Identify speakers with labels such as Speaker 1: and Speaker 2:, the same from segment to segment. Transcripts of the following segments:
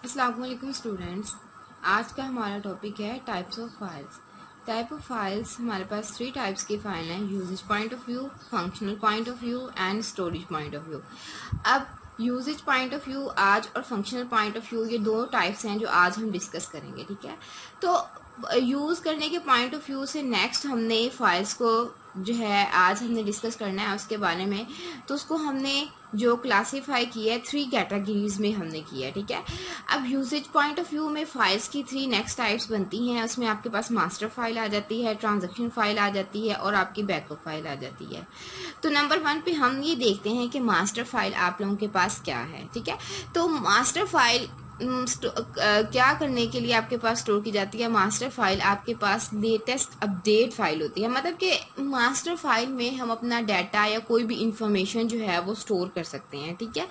Speaker 1: अस्सलाम वालेकुम स्टूडेंट्स। आज का हमारा टॉपिक है types of files. Type of files हमारे पास 3 टाइप्स की फाइल हैं: usage point of view, functional point of view and storage point of view. अब यूजेज पॉइंट ऑफ व्यू आज और फंक्शनल पॉइंट ऑफ व्यू, ये दो टाइप्स हैं जो आज हम डिस्कस करेंगे। ठीक है, तो यूज़ करने के पॉइंट ऑफ व्यू से नेक्स्ट हमने फाइल्स को जो है आज हमने डिस्कस करना है उसके बारे में। तो उसको हमने जो क्लासीफाई किया है 3 कैटेगरीज में हमने किया है। ठीक है, अब यूजेज पॉइंट ऑफ व्यू में फाइल्स की 3 नेक्स्ट टाइप्स बनती हैं। उसमें आपके पास मास्टर फाइल आ जाती है, ट्रांजैक्शन फाइल आ जाती है और आपकी बैकअप फाइल आ जाती है। तो नंबर 1 पे हम ये देखते हैं कि मास्टर फाइल आप लोगों के पास क्या है। ठीक है, तो मास्टर फाइल क्या करने के लिए आपके पास स्टोर की जाती है। मास्टर फाइल आपके पास लेटेस्ट अपडेट फाइल होती है, मतलब कि मास्टर फाइल में हम अपना डाटा या कोई भी इंफॉर्मेशन जो है वो स्टोर कर सकते हैं। ठीक है,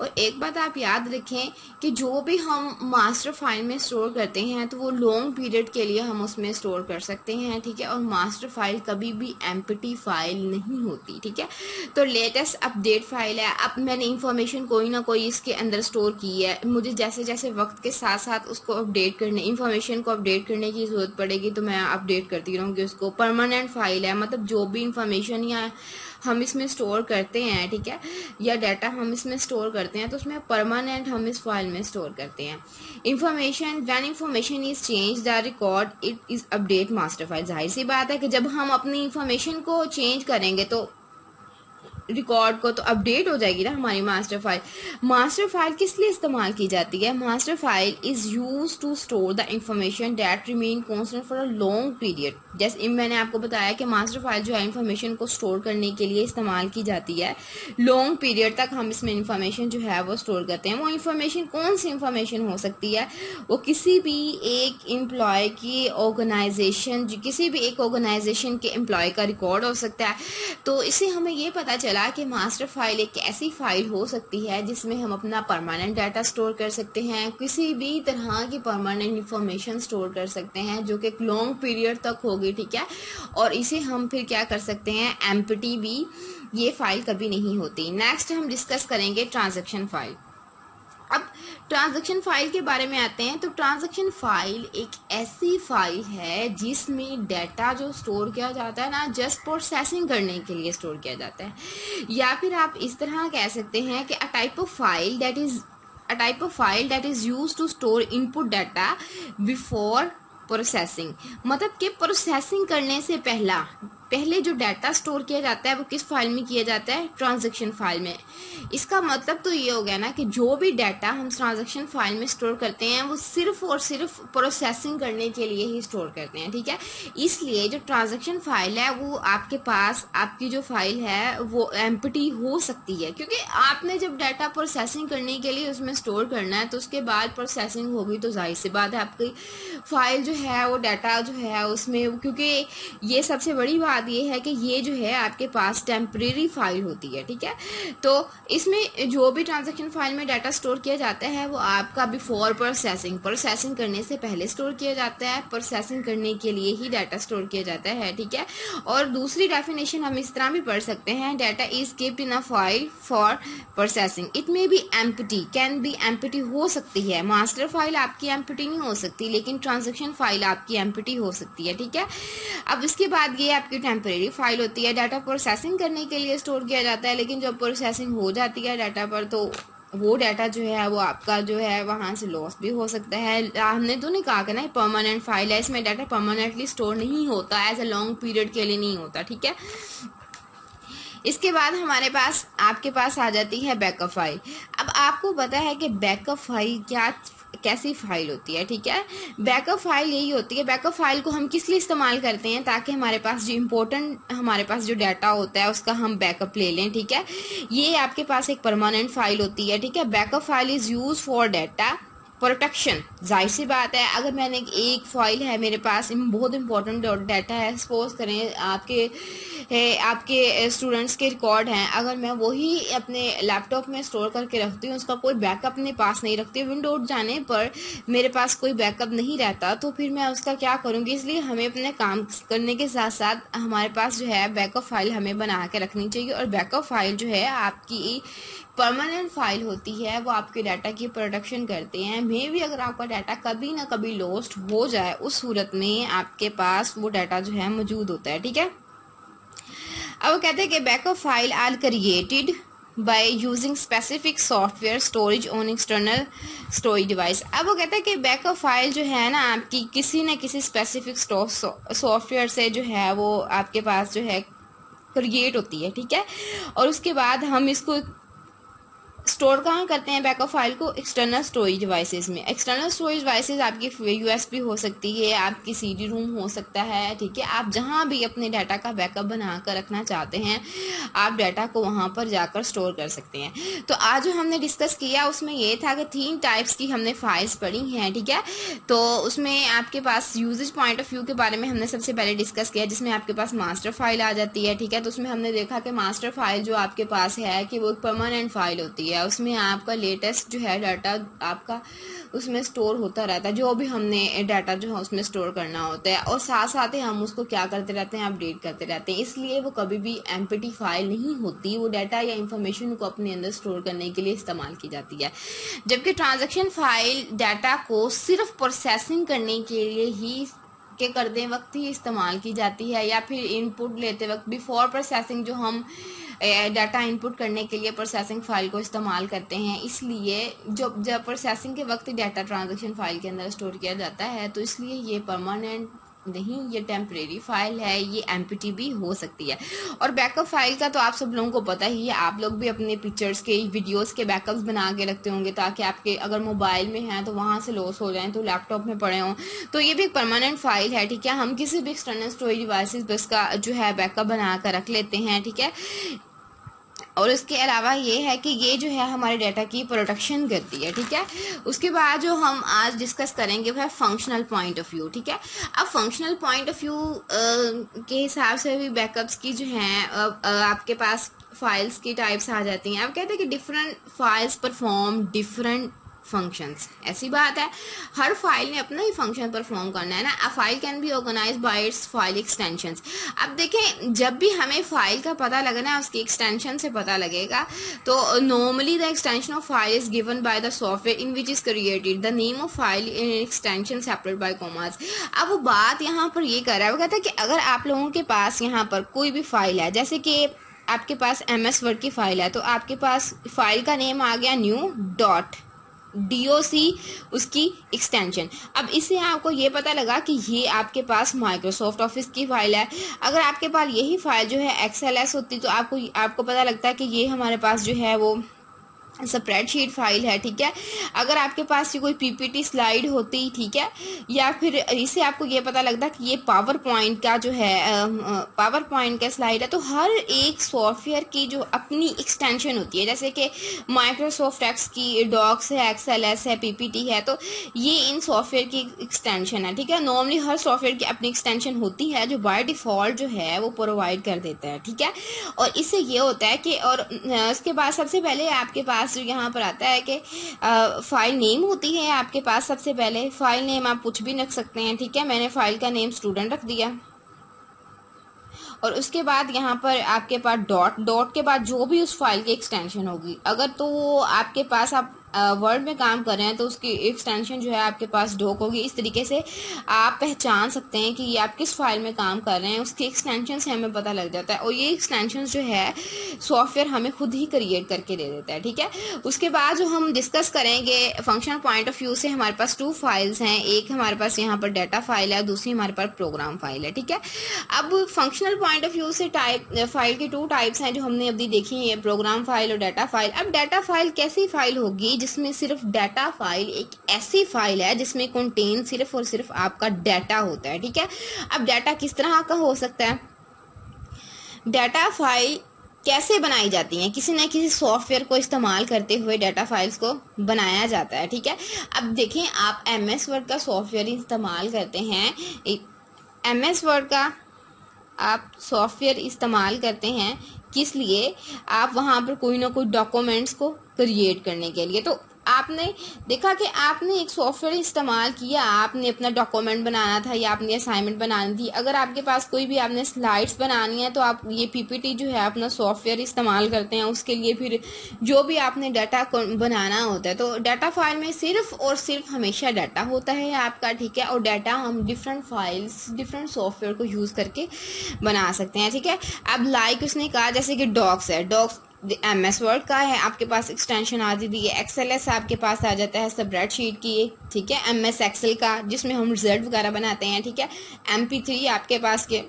Speaker 1: और एक बात आप याद रखें कि जो भी हम मास्टर फाइल में स्टोर करते हैं तो वो लॉन्ग पीरियड के लिए हम उसमें स्टोर कर सकते हैं। ठीक है, और मास्टर फाइल कभी भी एम्प्टी फाइल नहीं होती। ठीक है, तो लेटेस्ट अपडेट फाइल है, अब मैंने इंफॉर्मेशन कोई ना कोई इसके अंदर स्टोर की है, मुझे जैसे जैसे वक्त के साथ साथ उसको अपडेट करने, इंफॉर्मेशन को अपडेट करने की ज़रूरत पड़ेगी तो मैं अपडेट करती रहूँगी उसको। परमानेंट फाइल है, मतलब जो भी इंफॉर्मेशन या हम इसमें स्टोर करते हैं, ठीक है, या डाटा हम इसमें स्टोर करते हैं तो उसमें परमानेंट हम इस फाइल में स्टोर करते हैं। Information when information is change the record it is update master file. जाहिर सी बात है कि जब हम अपनी इंफॉर्मेशन को चेंज करेंगे तो रिकॉर्ड को तो अपडेट हो जाएगी ना हमारी मास्टर फाइल। मास्टर फाइल किस लिए इस्तेमाल की जाती है? Master file is use to store the information that remain constant for a long period. जैसे मैंने आपको बताया कि मास्टर फाइल जो है इंफॉर्मेशन को स्टोर करने के लिए इस्तेमाल की जाती है, लॉन्ग पीरियड तक हम इसमें इंफॉर्मेशन जो है वो स्टोर करते हैं। वो इंफॉर्मेशन कौन सी इंफॉर्मेशन हो सकती है? वो किसी भी एक एम्प्लॉय की ऑर्गेनाइजेशन, किसी भी एक ऑर्गेनाइजेशन के एम्प्लॉय का रिकॉर्ड हो सकता है। तो इससे हमें ये पता चला कि मास्टर फाइल एक ऐसी फाइल हो सकती है जिसमें हम अपना परमानेंट डाटा स्टोर कर सकते हैं, किसी भी तरह की परमानेंट इंफॉर्मेशन स्टोर कर सकते हैं जो कि एक लॉन्ग पीरियड तक होगी। ठीक है, और इसे हम फिर क्या कर सकते हैं, एम्प्टी भी ये फाइल कभी नहीं होती। नेक्स्ट हम डिस्कस करेंगे ट्रांजैक्शन फाइल। अब ट्रांजैक्शन फाइल के बारे में आते हैं। तो ट्रांजैक्शन फाइल एक ऐसी फाइल है जिसमें डाटा जो स्टोर किया जाता है ना, जस्ट प्रोसेसिंग करने के लिए स्टोर किया जाता है, या फिर आप इस तरह कह सकते हैं कि a type of file that is use to store input data before processing. मतलब कि प्रोसेसिंग करने से पहले जो डाटा स्टोर किया जाता है वो किस फाइल में किया जाता है? ट्रांजैक्शन फाइल में। इसका मतलब तो ये हो गया ना कि जो भी डाटा हम ट्रांजैक्शन फाइल में स्टोर करते हैं वो सिर्फ और सिर्फ प्रोसेसिंग करने के लिए ही स्टोर करते हैं। ठीक है, इसलिए जो ट्रांजैक्शन फाइल है वो आपके पास, आपकी जो फाइल है वो एम्प्टी हो सकती है, क्योंकि आपने जब डाटा प्रोसेसिंग करने के लिए उसमें स्टोर करना है तो उसके बाद प्रोसेसिंग होगी तो जाहिर सी बात है आपकी फाइल जो है वो डाटा जो है उसमें, क्योंकि ये सबसे बड़ी बात ये है कि ये जो है आपके पास टेम्परेरी फाइल होती है। ठीक है, तो इसमें जो भी ट्रांजैक्शन फाइल में डाटा स्टोर किया जाता है वो आपका बिफोर प्रोसेसिंग करने से पहले स्टोर किया जाता है, प्रोसेसिंग करने के लिए ही डाटा स्टोर किया जाता है। ठीक है, और दूसरी डेफिनेशन हम इस तरह भी पढ़ सकते हैं, data is keeped in a file for processing. It may be empty, can be empty हो सकती है। मास्टर फाइल आपकी एम्प्टी नहीं हो सकती, लेकिन ट्रांजैक्शन फाइल आपकी एम्प्टी हो सकती है। ठीक है, अब इसके बाद ये आपकी टेम्परेरी फाइल होती है, डाटा प्रोसेसिंग करने के लिए स्टोर किया जाता है, लेकिन जब प्रोसेसिंग हो जाती है डाटा पर तो वो डाटा जो है वो आपका जो है वहाँ से लॉस भी हो सकता है। हमने तो नहीं कहा कि ना परमानेंट फाइल है, इसमें डाटा परमानेंटली स्टोर नहीं होता, एज ए लॉन्ग पीरियड के लिए नहीं होता। ठीक है, इसके बाद हमारे पास, आपके पास आ जाती है बैकअप फाइल। अब आपको पता है कि बैकअप फाइल कैसी फाइल होती है। ठीक है, बैकअप फाइल यही होती है, बैकअप फाइल को हम किस लिए इस्तेमाल करते हैं? ताकि हमारे पास जो इम्पोर्टेंट, हमारे पास जो डाटा होता है उसका हम बैकअप ले लें। ठीक है, ये आपके पास एक परमानेंट फाइल होती है। ठीक है, backup file is use for data protection. जाहिर सी बात है, अगर मैंने एक फाइल है मेरे पास, बहुत इंपॉर्टेंट डाटा है, सपोज करें आपके आपके स्टूडेंट्स के रिकॉर्ड हैं, अगर मैं वही अपने लैपटॉप में स्टोर करके रखती हूँ, उसका कोई बैकअप अपने पास नहीं रखती, विंडो उठ जाने पर मेरे पास कोई बैकअप नहीं रहता, तो फिर मैं उसका क्या करूँगी। इसलिए हमें अपने काम करने के साथ साथ हमारे पास जो है बैकअप फाइल हमें बना के रखनी चाहिए। और बैकअप फाइल जो है आपकी परमानेंट फाइल होती है, वो आपके डाटा की प्रोटेक्शन करते हैं। मे भी अगर आपका डाटा कभी ना कभी लॉस्ट हो जाए, उस सूरत में आपके पास वो डाटा जो है मौजूद होता है, ठीक है। अब वो कहते हैं कि backup file are created by using specific software storage on external storage device. अब वो कहते हैं कि बैकअप फाइल जो है ना आपकी किसी न किसी स्पेसिफिक सॉफ्टवेयर से जो है वो आपके पास जो है क्रिएट होती है, ठीक है। और उसके बाद हम इसको स्टोर कहाँ करते हैं बैकअप फाइल को, एक्सटर्नल स्टोरेज डिवाइसेस में। एक्सटर्नल स्टोरेज डिवाइसेस आपकी यूएसबी हो सकती है, आपकी सीडी रोम हो सकता है, ठीक है। आप जहाँ भी अपने डाटा का बैकअप बना कर रखना चाहते हैं, आप डाटा को वहाँ पर जाकर स्टोर कर सकते हैं। तो आज जो हमने डिस्कस किया उसमें ये था कि 3 टाइप्स की हमने फाइल्स पढ़ी हैं, ठीक है। तो उसमें आपके पास यूजेज पॉइंट ऑफ व्यू के बारे में हमने सबसे पहले डिस्कस किया, जिसमें आपके पास मास्टर फाइल आ जाती है, ठीक है। तो उसमें हमने देखा कि मास्टर फाइल जो आपके पास है कि वो एक परमानेंट फाइल होती है, उसमें आपका लेटेस्ट जो है डाटा आपका उसमें स्टोर होता रहता है, जो भी हमने डाटा जो है उसमें स्टोर करना होता है, और साथ साथ ही हम उसको क्या करते रहते हैं, अपडेट करते रहते हैं। इसलिए वो कभी भी एम्प्टी फाइल नहीं होती, वो डाटा या इंफॉर्मेशन को अपने अंदर स्टोर करने के लिए इस्तेमाल की जाती है। जबकि ट्रांजैक्शन फाइल डाटा को सिर्फ प्रोसेसिंग करने के लिए ही के करते वक्त ही इस्तेमाल की जाती है, या फिर इनपुट लेते वक्त बिफोर प्रोसेसिंग जो हम डाटा इनपुट करने के लिए प्रोसेसिंग फाइल को इस्तेमाल करते हैं। इसलिए जब प्रोसेसिंग के वक्त डाटा ट्रांजैक्शन फाइल के अंदर स्टोर किया जाता है, तो इसलिए ये परमानेंट नहीं, ये टेम्परेरी फाइल है, ये एम्प्टी भी हो सकती है। और बैकअप फाइल का तो आप सब लोगों को पता ही है, आप लोग भी अपने पिक्चर्स के वीडियोस के बैकअप्स बना के रखते होंगे, ताकि आपके अगर मोबाइल में हैं तो वहाँ से लॉस हो जाएं तो लैपटॉप में पड़े हों, तो ये भी एक परमानेंट फाइल है, ठीक है। हम किसी भी एक्सटर्नल स्टोरेज डिवाइसेस पर इसका जो है बैकअप बना कर रख लेते हैं, ठीक है। और इसके अलावा ये है कि ये जो है हमारे डाटा की प्रोटेक्शन करती है, ठीक है। उसके बाद जो हम आज डिस्कस करेंगे वो है फंक्शनल पॉइंट ऑफ व्यू, ठीक है। अब फंक्शनल पॉइंट ऑफ व्यू के हिसाब से भी बैकअप्स की जो है आपके पास फाइल्स की टाइप्स आ जाती हैं। अब कहते हैं कि different files perform different functions, ऐसी बात है, हर फाइल ने अपना ही फंक्शन परफॉर्म करना है ना। A file can be organised by its file extensions. अब देखें, जब भी हमें फाइल का पता लगना है उसकी एक्सटेंशन से पता लगेगा, तो normally the extension of file is given by the software in which is created the name of file in extension separate by commas. अब वो बात यहाँ पर ये कर रहा है, वो कहता है कि अगर आप लोगों के पास यहाँ पर कोई भी फाइल है, जैसे कि आपके पास MS वर्ड की फाइल है, तो आपके पास फाइल का नेम आ गया न्यू डॉट DOC उसकी एक्सटेंशन। अब इससे आपको ये पता लगा कि ये आपके पास माइक्रोसॉफ्ट ऑफिस की फाइल है। अगर आपके पास यही फाइल जो है XLS होती तो आपको पता लगता है कि ये हमारे पास जो है वो स्प्रेडशीट फाइल है, ठीक है। अगर आपके पास ये कोई PPT स्लाइड होती, ठीक है, या फिर इससे आपको ये पता लगता कि ये पावर पॉइंट का जो है पावर पॉइंट का स्लाइड है। तो हर एक सॉफ्टवेयर की जो अपनी एक्सटेंशन होती है, जैसे कि माइक्रोसॉफ्ट एक्स की डॉक्स है, XLS है, PPT है, तो ये इन सॉफ्टवेयर की एक्सटेंशन है, ठीक है। नॉर्मली हर सॉफ्टवेयर की अपनी एक्सटेंशन होती है जो बाय डिफ़ॉल्ट जो है वो प्रोवाइड कर देता है, ठीक है। और इससे ये होता है कि और उसके बाद सबसे पहले आपके पास जो यहाँ पर आता है कि फाइल नेम होती है आपके पास। सबसे पहले फाइल नेम आप कुछ भी रख सकते हैं, ठीक है। मैंने फाइल का नेम स्टूडेंट रख दिया, और उसके बाद यहाँ पर आपके पास डॉट के बाद जो भी उस फाइल की एक्सटेंशन होगी, अगर तो वो आपके पास आप वर्ड में काम कर रहे हैं तो उसकी एक्सटेंशन जो है आपके पास डॉक होगी। इस तरीके से आप पहचान सकते हैं कि ये आप किस फाइल में काम कर रहे हैं, उसकी एक्सटेंशन से हमें पता लग जाता है। और ये एक्सटेंशन जो है सॉफ्टवेयर हमें खुद ही क्रिएट करके दे देता है, ठीक है। उसके बाद जो हम डिस्कस करेंगे फंक्शनल पॉइंट ऑफ व्यू से, हमारे पास 2 फाइल्स हैं, एक हमारे पास यहाँ पर डाटा फाइल है, दूसरी हमारे पास प्रोग्राम फाइल है, ठीक है। अब फंक्शनल पॉइंट ऑफ व्यू से फाइल की 2 टाइप्स हैं जो हमने अभी देखी है, प्रोग्राम फाइल और डाटा फाइल। अब डाटा फाइल कैसी फाइल होगी, जिसमें सिर्फ डाटा फाइल एक ऐसी फाइल है जिसमें कंटेन सिर्फ और सिर्फ आपका डाटा होता है, ठीक है। अब डाटा किस तरह का हो सकता है, डाटा फाइल कैसे बनाई जाती हैं, किसी न किसी सॉफ्टवेयर को इस्तेमाल करते हुए डाटा फाइल्स को बनाया जाता है, ठीक है। अब देखें, आप MS वर्ड का सॉफ्टवेयर इस्तेमाल करते हैं, MS वर्ड का आप सॉफ्टवेयर इस्तेमाल करते हैं किस लिए? आप वहाँ पर कोई ना कोई डॉक्यूमेंट्स को क्रिएट करने के लिए। तो आपने देखा कि आपने एक सॉफ्टवेयर इस्तेमाल किया, आपने अपना डॉक्यूमेंट बनाना था या अपनी असाइनमेंट बनानी थी। अगर आपके पास कोई भी आपने स्लाइड्स बनानी है तो आप ये पीपीटी जो है अपना सॉफ्टवेयर इस्तेमाल करते हैं उसके लिए। फिर जो भी आपने डाटा बनाना होता है तो डाटा फाइल में सिर्फ और सिर्फ हमेशा डाटा होता है आपका, ठीक है। और डाटा हम डिफरेंट फाइल्स डिफरेंट सॉफ्टवेयर को यूज़ करके बना सकते हैं, ठीक है। अब लाइक उसने कहा जैसे कि डॉक्स है, डॉक्स MS वर्ड का है, आपके पास एक्सटेंशन आ जाती है। XLS आपके पास आ जाता है स्प्रेडशीट की, ठीक है। MS एक्सेल का जिसमें हम रिजल्ट वगैरह बनाते हैं, ठीक है। MP3 आपके पास के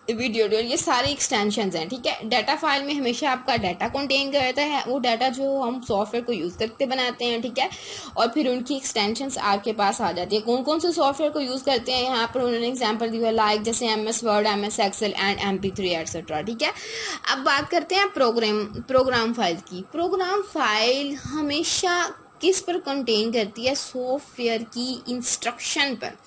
Speaker 1: वीडियो, ये सारे एक्सटेंशंस हैं, ठीक है। डाटा फाइल में हमेशा आपका डाटा कंटेन करता है, वो डाटा जो हम सॉफ्टवेयर को यूज़ करके बनाते हैं, ठीक है। और फिर उनकी एक्सटेंशंस आपके पास आ जाती है। कौन कौन से सॉफ्टवेयर को यूज़ करते हैं यहाँ पर उन्होंने एग्जांपल दिया है, लाइक जैसे MS word, MS excel and MP3 et cetera, ठीक है। अब बात करते हैं प्रोग्राम फाइल की। प्रोग्राम फाइल हमेशा किस पर कंटेन करती है? सॉफ्टवेयर की इंस्ट्रक्शन पर,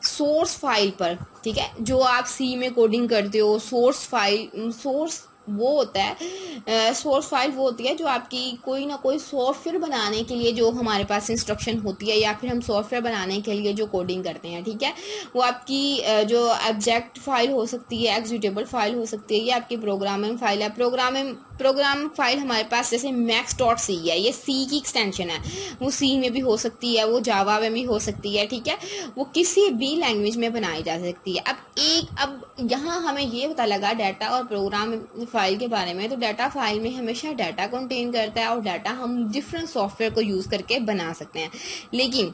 Speaker 1: सोर्स फाइल पर, ठीक है। जो आप सी में कोडिंग करते हो, सोर्स फाइल, सोर्स वो होता है, सोर्स फाइल वो होती है जो आपकी कोई ना कोई सॉफ्टवेयर बनाने के लिए जो हमारे पास इंस्ट्रक्शन होती है या फिर हम सॉफ्टवेयर बनाने के लिए जो कोडिंग करते हैं, ठीक है। वो आपकी जो ऑब्जेक्ट फाइल हो सकती है, एग्जीक्यूटेबल फाइल हो सकती है, ये आपकी प्रोग्रामिंग फाइल है। प्रोग्राम फाइल हमारे पास जैसे max.c है, ये सी की एक्सटेंशन है। वो सी में भी हो सकती है, वो जावा में भी हो सकती है, ठीक है। वो किसी भी लैंग्वेज में बनाई जा सकती है। अब यहाँ हमें ये पता लगा डाटा और प्रोग्राम फाइल के बारे में। तो डाटा फाइल में हमेशा डाटा कंटेन करता है और डाटा हम डिफरेंट सॉफ्टवेयर को यूज़ करके बना सकते हैं। लेकिन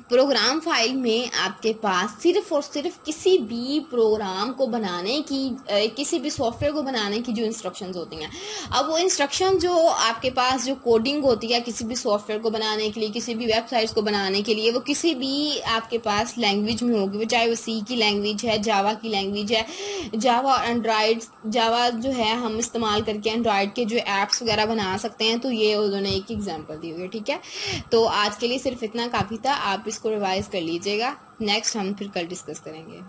Speaker 1: प्रोग्राम फाइल में आपके पास सिर्फ और सिर्फ किसी भी प्रोग्राम को बनाने की, किसी भी सॉफ्टवेयर को बनाने की जो इंस्ट्रक्शंस होती हैं, अब वो इंस्ट्रक्शन जो आपके पास जो कोडिंग होती है किसी भी सॉफ्टवेयर को बनाने के लिए, किसी भी वेबसाइट्स को बनाने के लिए, वो किसी भी आपके पास लैंग्वेज में होगी, वो चाहे वो सी की लैंग्वेज है, जावा की लैंग्वेज है। जावा और एंड्रॉयड, जावा जो है हम इस्तेमाल करके एंड्रॉयड के जो ऐप्स वगैरह बना सकते हैं। तो ये उन्होंने एक एग्जाम्पल दी हुई है, ठीक है। तो आज के लिए सिर्फ इतना काफ़ी था, आप इसको रिवाइज कर लीजिएगा। नेक्स्ट हम फिर कल डिस्कस करेंगे।